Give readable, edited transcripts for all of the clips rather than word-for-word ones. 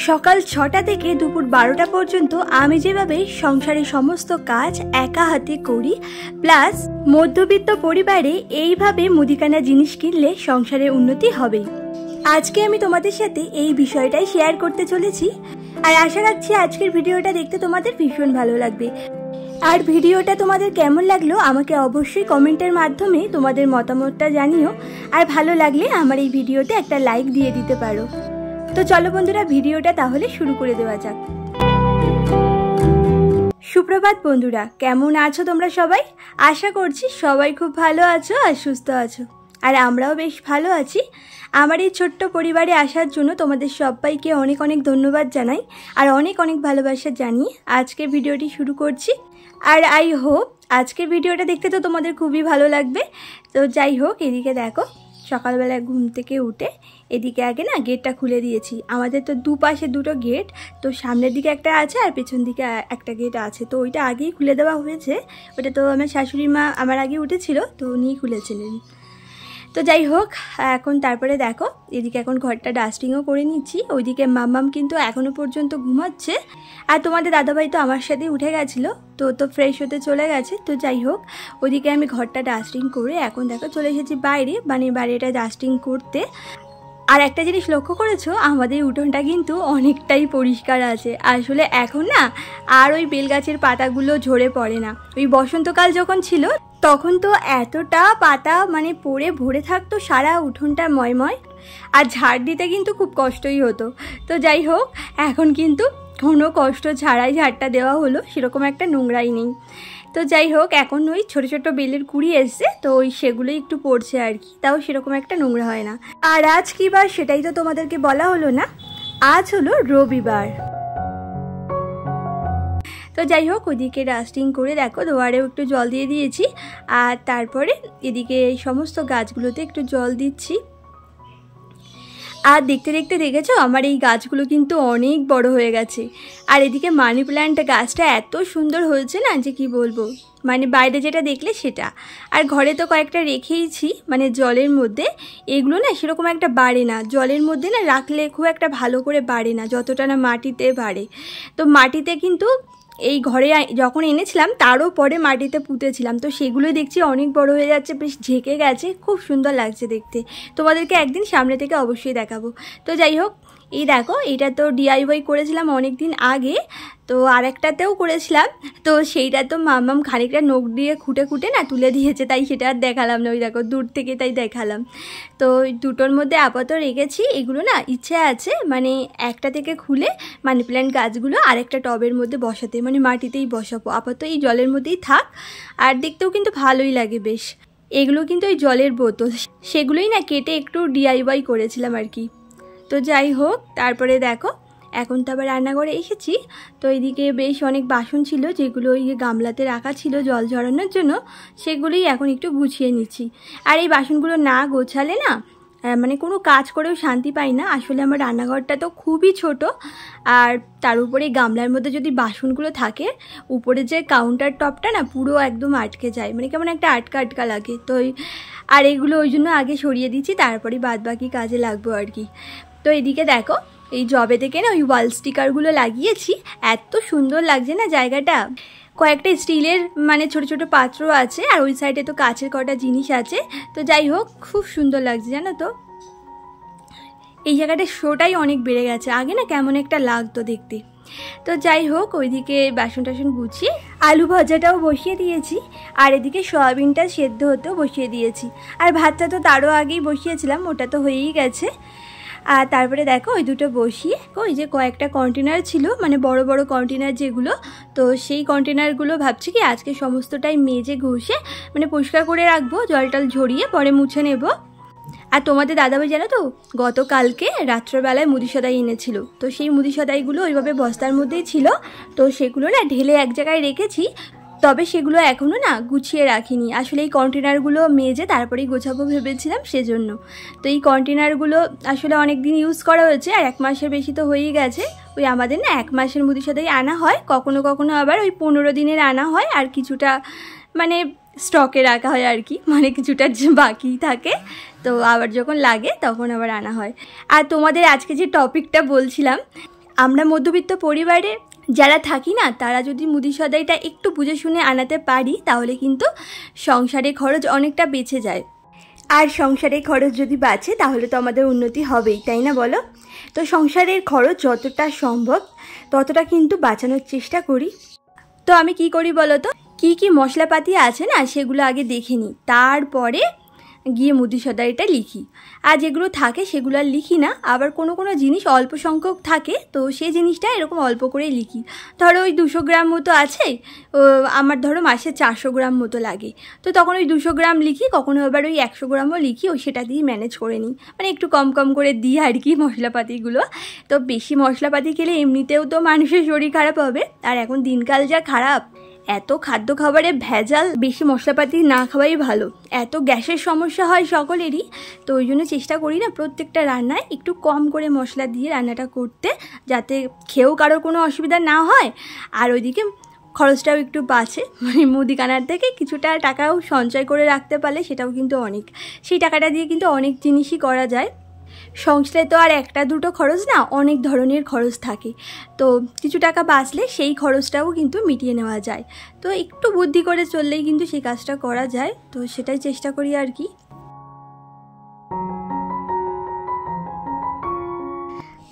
সকাল ৬টা থেকে দুপুর ১২টা পর্যন্ত আমি যেভাবে সংসারের সমস্ত কাজ একা হাতে করি, প্লাস মধ্যবিত্ত পরিবারে এইভাবে মুদিখানা জিনিস কিনলে সংসারের উন্নতি হবেই। আজকে আমি তোমাদের সাথে এই বিষয়টাই শেয়ার করতে চলেছি, আর আশা রাখছি আজকের ভিডিওটা দেখতে তোমাদের ভীষণ ভালো লাগবে। আর ভিডিওটা তোমাদের কেমন লাগলো আমাকে অবশ্যই কমেন্টের মাধ্যমে তোমাদের মতামতটা জানিও, আর ভালো লাগলে আমার এই ভিডিওতে একটা লাইক দিয়ে দিতে পারো। তো চলো বন্ধুরা, ভিডিওটা তাহলে শুরু করে দেওয়া যাক। সুপ্রভাত বন্ধুরা, কেমন আছো তোমরা সবাই? আশা করছি সবাই খুব ভালো আছো আর সুস্থ আছো, আর আমরাও বেশ ভালো আছি। আমার এই ছোট্ট পরিবারে আসার জন্য তোমাদের সবাইকে অনেক অনেক ধন্যবাদ জানাই, আর অনেক অনেক ভালোবাসা জানিয়ে আজকের ভিডিওটি শুরু করছি। আর আই হোপ আজকের ভিডিওটা দেখতে তো তোমাদের খুবই ভালো লাগবে। তো যাই হোক, এদিকে দেখো, সকালবেলা ঘুম থেকে উঠে এদিকে আগে না গেটটা খুলে দিয়েছি। আমাদের তো দুপাশে দুটো গেট, তো সামনের দিকে একটা আছে আর পেছন দিকে একটা গেট আছে, তো ওইটা আগেই খুলে দেওয়া হয়েছে। ওটা তো আমার শাশুড়ি মা আমার আগে উঠেছিল, তো উনিই খুলেছিলেন। তো যাই হোক, এখন তারপরে দেখো এদিকে এখন ঘরটা ডাস্টিংও করে নিচ্ছি। ওইদিকে মাম্মাম কিন্তু এখনও পর্যন্ত ঘুমাচ্ছে, আর তোমাদের দাদাভাই তো আমার সাথে উঠে গেছিলো, তো ফ্রেশ হতে চলে গেছে। তো যাই হোক, ওইদিকে আমি ঘরটা ডাস্টিং করে এখন দেখো চলে এসেছি বাইরে, মানে বাইরেটা ডাস্টিং করতে। আর একটা জিনিস লক্ষ্য করেছো, আমাদের উঠোনটা কিন্তু অনেকটাই পরিষ্কার আছে। আসলে এখন না আর ওই বেলগাছের পাতাগুলো ঝরে পড়ে না। ওই বসন্তকাল যখন ছিল তখন তো এতটা পাতা মানে পড়ে ভরে থাকতো সারা উঠোনটা ময়ময়, আর ঝাড় দিতে কিন্তু খুব কষ্টই হতো। তো যাই হোক, এখন কিন্তু কোনো কষ্ট ছাড়াই ঝাড়টা দেওয়া হলো, সেরকম একটা নোংরাই নেই। তো যাই হোক, এখন ওই ছোটো ছোটো বেলের কুড়ি এসছে, তো ওই সেগুলোই একটু পড়ছে আর কি, তাও সেরকম একটা নোংরা হয় না। আর আজ কি বার সেটাই তো তোমাদেরকে বলা হলো না, আজ হলো রবিবার। তো যাই হোক, ওইদিকে ডাস্টিং করে দেখো দুয়ারেও একটু জল দিয়ে দিয়েছি, আর তারপরে এদিকে এই সমস্ত গাছগুলোতে একটু জল দিচ্ছি। আর দেখতে দেখতে দেখেছো আমার এই গাছগুলো কিন্তু অনেক বড় হয়ে গেছে। আর এদিকে মানি প্ল্যান্ট গাছটা এত সুন্দর হয়েছে না যে কি বলবো, মানে বাইরে যেটা দেখলে সেটা। আর ঘরে তো কয়েকটা রেখেইছি, মানে জলের মধ্যে। এগুলো না সেরকম একটা বাড়ে না, জলের মধ্যে না রাখলে খুব একটা ভালো করে বাড়ে না, যতটা না মাটিতে বাড়ে। তো মাটিতে কিন্তু এই ঘরে যখন এনেছিলাম তারও পরে মাটিতে পুঁতেছিলাম, তো সেগুলোই দেখছি অনেক বড় হয়ে যাচ্ছে, বেশ ঝেঁকে গেছে, খুব সুন্দর লাগছে দেখতে। তোমাদেরকে একদিন সামনে থেকে অবশ্যই দেখাবো। তো যাই হোক, এই দেখো, এটা তো DIY করেছিলাম অনেক দিন আগে, তো আরেকটাতেও করেছিলাম, তো সেইটা তো মাম্মাম খানিকটা নখ দিয়ে খুঁটে খুঁটে না তুলে দিয়েছে, তাই সেটা আর দেখালাম না, ওই দেখো দূর থেকে তাই দেখালাম। তো দুটোর মধ্যে আপাতত রেখেছি। এগুলো না ইচ্ছে আছে মানে একটা থেকে খুলে মানি প্ল্যান্ট গাছগুলো আরেকটা টবের মধ্যে বসাতে, মানে মাটিতেই বসাবো, আপাতত এই জলের মধ্যেই থাক। আর দেখতেও কিন্তু ভালোই লাগে বেশ। এগুলো কিন্তু ওই জলের বোতল, সেগুলোই না কেটে একটু DIY করেছিলাম আর কি। তো যাই হোক, তারপরে দেখো এখন তো আবার রান্নাঘরে এসেছি। তো এইদিকে বেশ অনেক বাসন ছিল, যেগুলো ওই গামলাতে রাখা ছিল জল ঝরানোর জন্য, সেগুলোই এখন একটু গুছিয়ে নিচ্ছি। আর এই বাসনগুলো না গোছালে না মানে কোনো কাজ করেও শান্তি পাই না। আসলে আমার রান্নাঘরটা তো খুবই ছোট, আর তার উপরে গামলার মধ্যে যদি বাসনগুলো থাকে, উপরে যে কাউন্টার টপটা না পুরো একদম আটকে যায়, মানে কেমন একটা আটকা আটকা লাগে। তো আর এগুলো ওই জন্য আগে সরিয়ে দিচ্ছি, তারপরে বাদ বাকি কাজে লাগবো আর কি। তো এদিকে দেখো, এই জবে থেকে না ওই ওয়াল স্টিকারগুলো লাগিয়েছি, এত সুন্দর লাগছে না জায়গাটা। কয়েকটা স্টিলের মানে ছোট ছোট পাত্র আছে, আর ওই সাইডে তো কাচের কটা জিনিস আছে। তো যাই হোক, খুব সুন্দর লাগছে জানো তো। এই জায়গাটার শোটাই অনেক বেড়ে গেছে, আগে না কেমন একটা লাগতো দেখতে। তো যাই হোক, ওইদিকে বাসন টাসন গুছিয়ে আলু ভাজাটাও বসিয়ে দিয়েছি, আর এদিকে সয়াবিনটা সেদ্ধ হতেও বসিয়ে দিয়েছি। আর ভাতটা তো তারও আগেই বসিয়েছিলাম, ওটা তো হয়েই গেছে। আর তারপরে দেখো ওই দুটো বসিয়ে ওই যে কয়েকটা কন্টেনার ছিল, মানে বড় বড় কন্টেনার যেগুলো, তো সেই কন্টেনারগুলো ভাবছি কি আজকে সমস্তটাই মেজে ঘষে মানে পরিষ্কার করে রাখবো, জল টল ঝরিয়ে পরে মুছে নেব। আর তোমাদের দাদাভাই জানো তো, গতকালকে রাত্রেবেলায় মুদি সদাই এনেছিল, তো সেই মুদি সদাইগুলো ওইভাবে বস্তার মধ্যেই ছিল, তো সেগুলো না ঢেলে এক জায়গায় রেখেছি। তবে সেগুলো এখনও না গুছিয়ে রাখিনি, আসলে এই কন্টেনারগুলো মেজে তারপরেই গোছাবো ভেবেছিলাম সেজন্য। তো এই কন্টেনারগুলো আসলে অনেক দিন ইউজ করা হয়েছে, আর 1 মাসের বেশি তো হয়েই গেছে। ওই আমাদের না 1 মাসের মুদি সদাই আনা হয়, কখনো কখনো আবার ওই 15 দিনের আনা হয়, আর কিছুটা মানে স্টকে রাখা হয় আর কি, মানে কিছুটা বাকি থাকে, তো আবার যখন লাগে তখন আবার আনা হয়। আর তোমাদের আজকে যে টপিকটা বলছিলাম, আমরা মধ্যবিত্ত পরিবারে যারা থাকি না, তারা যদি মুদি সদাইটা একটু বুঝে শুনে আনাতে পারি তাহলে কিন্তু সংসারে খরচ অনেকটা বেঁচে যায়। আর সংসারের খরচ যদি বাঁচে তাহলে তো আমাদের উন্নতি হবেই, তাই না বলো? তো সংসারের খরচ যতটা সম্ভব ততটা কিন্তু বাঁচানোর চেষ্টা করি। তো আমি কি করি বলো তো, কি মশলাপাতি আছে না সেগুলো আগে দেখে নিই, তারপরে গিয়ে মুদি সদাইটা লিখি। আর যেগুলো থাকে সেগুলো আর লিখি না। আবার কোনো জিনিস অল্প সংখ্যক থাকে, তো সেই জিনিসটা এরকম অল্প করেই লিখি। ধরো ওই 200 গ্রাম মতো আছে, আমার ধরো মাসে 400 গ্রাম মতো লাগে, তো তখন ওই 200 গ্রাম লিখি। কখনো আবার ওই 100 গ্রামও লিখি, ওই সেটা দিয়ে ম্যানেজ করে নিই, মানে একটু কম করে দিই আর কি মশলাপাতিগুলো। তো বেশি মশলাপাতি খেলে এমনিতেও তো মানুষের শরীর খারাপ হবে, আর এখন দিনকাল যা খারাপ, এত খাদ্য খাবারে ভেজাল, বেশি মশলাপাতি না খাওয়াই ভালো। এত গ্যাসের সমস্যা হয় সকলেরই, তো ওই জন্য চেষ্টা করি না প্রত্যেকটা রান্নায় একটু কম করে মশলা দিয়ে রান্নাটা করতে, যাতে খেয়েও কারোর কোনো অসুবিধা না হয়, আর ওইদিকে খরচটাও একটু বাঁচে। মানে মুদিখানার থেকে কিছুটা টাকাও সঞ্চয় করে রাখতে পারলে সেটাও কিন্তু অনেক, সেই টাকাটা দিয়ে কিন্তু অনেক জিনিসই করা যায়। সংসারে তো আর একটা দুটো খরচ না, অনেক ধরনের খরচ থাকে, তো কিছু টাকা বাঁচলে সেই খরচটাও কিন্তু মিটিয়ে নেওয়া যায়। তো একটু বুদ্ধি করে চললেই কিন্তু সেই কাজটা করা যায়, তো সেটাই চেষ্টা করি আর কি।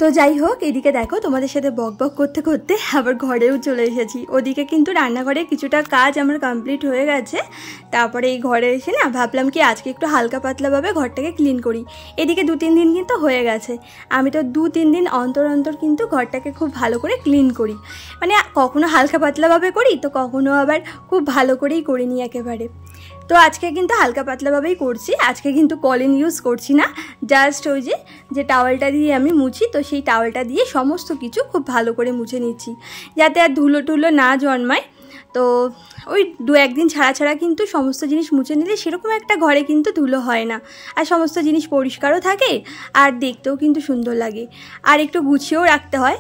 তো যাই হোক, এদিকে দেখো তোমাদের সাথে বকবক করতে করতে আবার ঘরেও চলে এসেছি। ওদিকে কিন্তু রান্নাঘরে কিছুটা কাজ আমার কমপ্লিট হয়ে গেছে। তারপরে এই ঘরে এসে না ভাবলাম কি আজকে একটু হালকা পাতলাভাবে ঘরটাকে ক্লিন করি। এদিকে 2-3 দিন কিন্তু হয়ে গেছে, আমি তো 2-3 দিন অন্তর কিন্তু ঘরটাকে খুব ভালো করে ক্লিন করি। মানে কখনো হালকা পাতলাভাবে করি, তো কখনো আবার খুব ভালো করেই করে নিই একেবারে। তো আজকে কিন্তু হালকা পাতলাভাবেই করছি, আজকে কিন্তু কলিন ইউজ করছি না, জাস্ট ওই যে টাওয়েলটা দিয়ে আমি মুছি, তো সেই টাওয়েলটা দিয়ে সমস্ত কিছু খুব ভালো করে মুছে নিচ্ছি, যাতে আর ধুলো টুলো না জন্মায়। তো ওই 2-1 দিন ছাড়া কিন্তু সমস্ত জিনিস মুছে নিলে সেরকম একটা ঘরে কিন্তু ধুলো হয় না, আর সমস্ত জিনিস পরিষ্কারও থাকে, আর দেখতেও কিন্তু সুন্দর লাগে, আর একটু গুছিয়েও রাখতে হয়।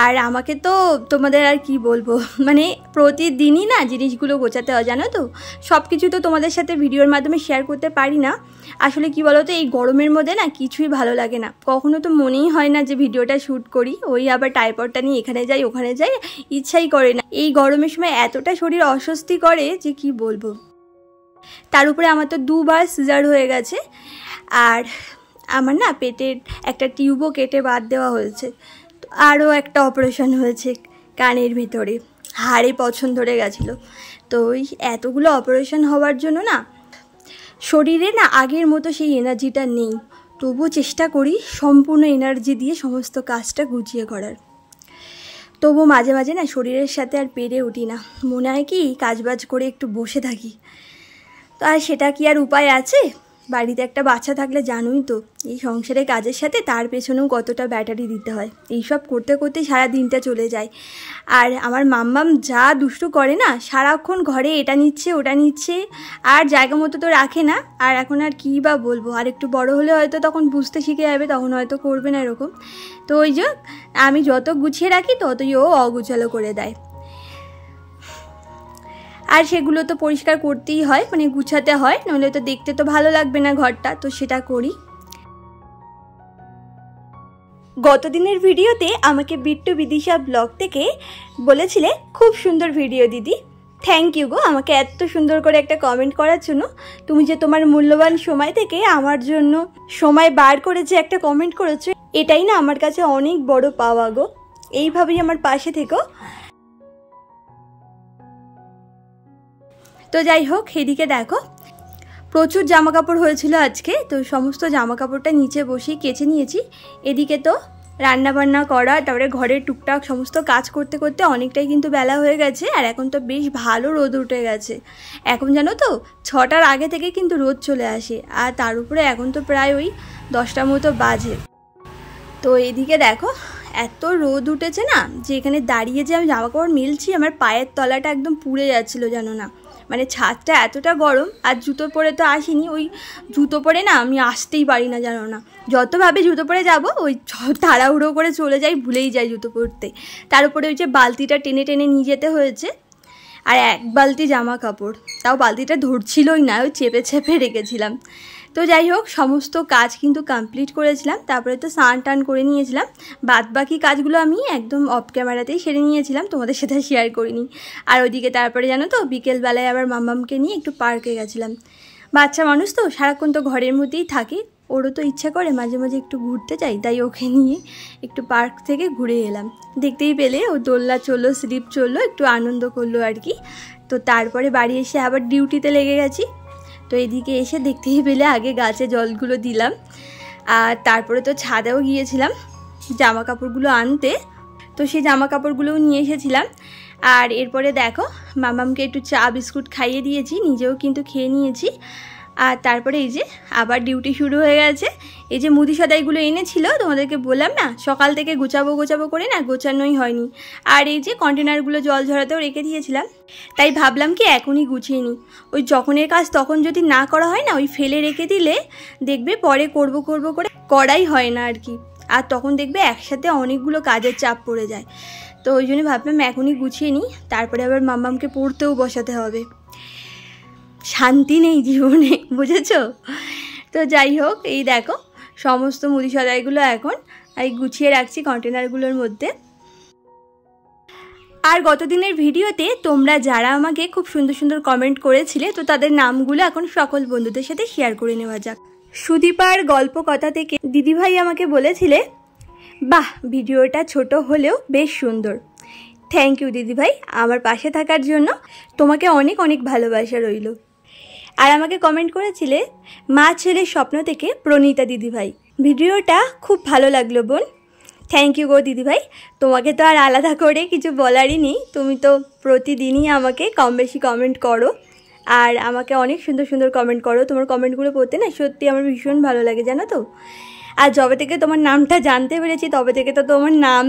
আর আমাকে তো তোমাদের আর কি বলবো, মানে প্রতিদিনই না জিনিসগুলো গোছাতে হয়, জানো তো। সব কিছু তো তোমাদের সাথে ভিডিওর মাধ্যমে শেয়ার করতে পারি না। আসলে কি বলো তো, এই গরমের মধ্যে না কিছুই ভালো লাগে না, কখনো তো মনেই হয় না যে ভিডিওটা শ্যুট করি। ওই আবার ট্রাইপডটা নিয়ে এখানে যাই ওখানে যাই, ইচ্ছাই করে না। এই গরমের সময় এতটা শরীর অস্বস্তি করে যে কি বলবো। তার উপরে আমার তো 2 বার সিজার হয়ে গেছে, আর আমার না পেটের একটা টিউবও কেটে বাদ দেওয়া হয়েছে, আরও একটা অপারেশন হয়েছে কানের ভিতরে, হাড়ে পছন্দ ধরে গেছিলো। তো ওই এতগুলো অপারেশন হওয়ার জন্য না শরীরে না আগের মতো সেই এনার্জিটা নেই, তবুও চেষ্টা করি সম্পূর্ণ এনার্জি দিয়ে সমস্ত কাজটা গুছিয়ে করার। তবু মাঝে মাঝে না শরীরের সাথে আর পেরে উঠি না, মনে হয় কি কাজবাজ করে একটু বসে থাকি। তো আর সেটা কি আর উপায় আছে? বাড়িতে একটা বাচ্চা থাকলে জানোই তো, এই সংসারের কাজের সাথে তার পেছনেও কতটা ব্যাটারি দিতে হয়, এইসব করতে করতে সারা দিনটা চলে যায়। আর আমার মাম্মাম যা দুষ্টু করে না, সারাক্ষণ ঘরে এটা নিচ্ছে ওটা নিচ্ছে, আর জায়গা মতো তো রাখে না। আর এখন আর কী বা বলবো, আর একটু বড় হলে হয়তো তখন বুঝতে শিখে যাবে, তখন হয়তো করবে না এরকম। তো ওই যে আমি যত গুছিয়ে রাখি ততই ও অগুছালো করে দেয়, আর সেগুলো তো পরিষ্কার করতেই হয়, মানে গুছাতে হয়, নইলে তো দেখতে তো ভালো লাগবে না ঘরটা, তো সেটা করি। গত দিনের ভিডিওতে আমাকে বিট্টু বিদিশা ব্লগ থেকে বলেছিলে খুব সুন্দর ভিডিও দিদি। থ্যাংক ইউ গো, আমাকে এত সুন্দর করে একটা কমেন্ট করার জন্য। তুমি যে তোমার মূল্যবান সময় থেকে আমার জন্য সময় বার করেছে একটা কমেন্ট করেছো, এটাই না আমার কাছে অনেক বড় পাওয়া গো। এইভাবেই আমার পাশে থেকো। তো যাই হোক, এদিকে দেখো প্রচুর জামা কাপড় হয়েছিল আজকে, তো সমস্ত জামা কাপড়টা নিচে বসেই কেচে নিয়েছি। এদিকে তো রান্না বান্না করা, তারপরে ঘরের টুকটাক সমস্ত কাজ করতে করতে অনেকটাই কিন্তু বেলা হয়ে গেছে। আর এখন তো বেশ ভালো রোদ উঠে গেছে, এখন জানো তো 6টার আগে থেকে কিন্তু রোদ চলে আসে, আর তার উপরে এখন তো প্রায় ওই 10টা মতো বাজে। তো এদিকে দেখো এত রোদ উঠেছে না, যে এখানে দাঁড়িয়ে যে আমি জামা কাপড় মিলছি, আমার পায়ের তলাটা একদম পুড়ে যাচ্ছিলো জানো না। মানে ছাদটা এতটা গরম, আর জুতো পরে তো আসিনি, ওই জুতো পরে না আমি আসতেই পারি না জানো না। যতভাবে জুতো পরে যাব, ওই তাড়াহুড়ো করে চলে যাই, ভুলেই যাই জুতো পরতে। তার উপরে ওই যে বালতিটা টেনে টেনে নিয়ে যেতে হয়েছে, আর 1 বালতি জামা কাপড়, তাও বালতিটা ধরছিলই না, ওই চেপে চেপে রেখেছিলাম। তো তো যাই হোক সমস্ত কাজ কিন্তু কমপ্লিট করেছিলাম, তারপরে তো স্নান টান করে নিয়েছিলাম। বাদ বাকি কাজগুলো আমি একদম অফ ক্যামেরাতেই সেরে নিয়েছিলাম, তোমাদের সাথে শেয়ার করিনি। আর ওইদিকে তারপরে জানো তো বিকেলবেলায় আবার মাম্মামকে নিয়ে একটু পার্কে গেছিলাম। বাচ্চা মানুষ তো সারাক্ষণ তো ঘরের মধ্যেই থাকে, ওরও তো ইচ্ছা করে মাঝে মাঝে একটু ঘুরতে যাই, তাই ওকে নিয়ে একটু পার্ক থেকে ঘুরে এলাম। দেখতেই পেলে ও দোলনা চললো, স্লিপ চললো, একটু আনন্দ করলো আর কি। তো তারপরে বাড়ি এসে আবার ডিউটিতে লেগে গেছি। তো এদিকে এসে দেখতেই পেলে আগে গাছে জলগুলো দিলাম, আর তারপরে তো ছাদেও গিয়েছিলাম জামা কাপড়গুলো আনতে। তো সেই জামা কাপড়গুলোও নিয়ে এসেছিলাম। আর এরপরে দেখো মামামকে একটু চা বিস্কুট খাইয়ে দিয়েছি, নিজেও কিন্তু খেয়ে নিয়েছি। আর তারপরে এই যে আবার ডিউটি শুরু হয়ে গেছে। এই যে মুদি সদাইগুলো এনেছিল, তোমাদেরকে বললাম না সকাল থেকে গোছাবো করে না, গোছানোই হয়নি। আর এই যে কন্টেনারগুলো জল ঝরাতেও রেখে দিয়েছিলাম, তাই ভাবলাম কি এখনই গুছিয়ে নিই। ওই যখনের কাজ তখন যদি না করা হয় না, ওই ফেলে রেখে দিলে দেখবে পরে করব করে করাই হয় না আর কি। আর তখন দেখবে একসাথে অনেকগুলো কাজের চাপ পড়ে যায়। তো ওই জন্য ভাবলাম এখনই গুছিয়ে নিই, তারপরে আবার মাম্মামকে পড়তেও বসাতে হবে। শান্তি নেই জীবনে, বুঝেছো? তো যাই হোক এই দেখো সমস্ত মুদি সদাইগুলো এখন এই গুছিয়ে রাখছি কন্টেনারগুলোর মধ্যে। আর গতদিনের ভিডিওতে তোমরা যারা আমাকে খুব সুন্দর সুন্দর কমেন্ট করেছিলে, তো তাদের নামগুলো এখন সকল বন্ধুদের সাথে শেয়ার করে নেওয়া যাক। সুদীপার গল্প কথা থেকে দিদিভাই আমাকে বলেছিলে, বাহ ভিডিওটা ছোট হলেও বেশ সুন্দর। থ্যাংক ইউ দিদিভাই, আমার পাশে থাকার জন্য তোমাকে অনেক অনেক ভালোবাসা রইল। আর আমাকে কমেন্ট করেছিলে মা ছেলের স্বপ্ন থেকে প্রণীতা দিদিভাই, ভিডিওটা খুব ভালো লাগলো বোন। থ্যাংক ইউ গো দিদিভাই, তোমাকে তো আর আলাদা করে কিছু বলারই নেই, তুমি তো প্রতিদিনই আমাকে কম বেশি কমেন্ট করো, আর আমাকে অনেক সুন্দর সুন্দর কমেন্ট করো। তোমার কমেন্টগুলো পড়তে না সত্যি আমার ভীষণ ভালো লাগে জানো তো। আর যবে থেকে তোমার নামটা জানতে পেরেছি তবে থেকে তো তোমার নাম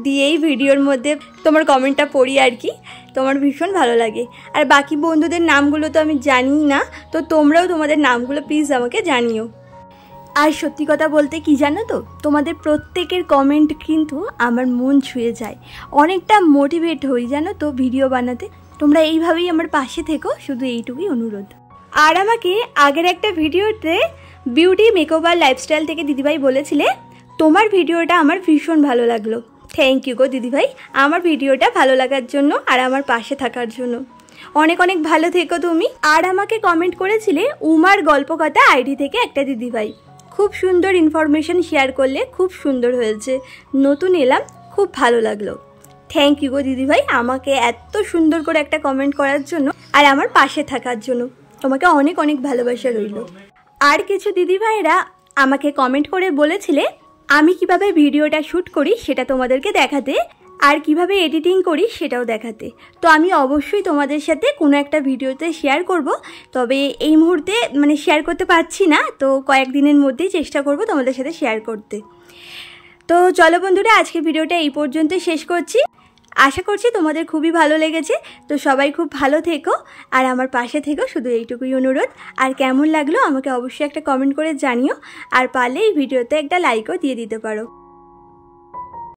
দিয়েই ভিডিওর মধ্যে তোমার কমেন্টটা পড়ি আর কি, তোমার ভীষণ ভালো লাগে। আর বাকি বন্ধুদের নামগুলো তো আমি জানি না, তো তোমরাও তোমাদের নামগুলো প্লিজ আমাকে জানিও। আর সত্যি কথা বলতে কি জানো তো, তোমাদের প্রত্যেকের কমেন্ট কিন্তু আমার মন ছুঁয়ে যায়, অনেকটা মোটিভেট হই জানো তো ভিডিও বানাতে। তোমরা এইভাবেই আমার পাশে থেকো, শুধু এইটুকুই অনুরোধ। আর আমাকে আগের একটা ভিডিওতে বিউটি মেকওভার লাইফস্টাইল থেকে দিদিভাই বলেছিলে তোমার ভিডিওটা আমার ভীষণ ভালো লাগলো। থ্যাংক ইউ গো দিদিভাই, আমার ভিডিওটা ভালো লাগার জন্য আর আমার পাশে থাকার জন্য। অনেক অনেক ভালো থেকো তুমি। আর আমাকে কমেন্ট করেছিলে উমার গল্প কথা আইডি থেকে একটা দিদিভাই, খুব সুন্দর ইনফরমেশন শেয়ার করলে, খুব সুন্দর হয়েছে, নতুন এলাম, খুব ভালো লাগলো। থ্যাংক ইউ গো দিদিভাই, আমাকে এত সুন্দর করে একটা কমেন্ট করার জন্য আর আমার পাশে থাকার জন্য। তোমাকে অনেক অনেক ভালোবাসা রইল। আর কিছু দিদিভাইরা আমাকে কমেন্ট করে বলেছিলে আমি কিভাবে ভিডিওটা শ্যুট করি সেটা তোমাদেরকে দেখাতে, আর কিভাবে এডিটিং করি সেটাও দেখাতে। তো আমি অবশ্যই তোমাদের সাথে কোনো একটা ভিডিওতে শেয়ার করব, তবে এই মুহূর্তে শেয়ার করতে পারছি না, তো কয়েকদিনের মধ্যেই চেষ্টা করব তোমাদের সাথে শেয়ার করতে। তো চলো বন্ধুরা, আজকের ভিডিওটা এই পর্যন্ত শেষ করছি। আশা করছি তোমাদের খুবই ভালো লেগেছে। তো সবাই খুব ভালো থেকো আর আমার পাশে থেকো, শুধু এইটুকুই অনুরোধ। আর কেমন লাগলো আমাকে অবশ্যই একটা কমেন্ট করে জানিও, আর পারলে এই ভিডিওতে একটা লাইকও দিয়ে দিতে পারো।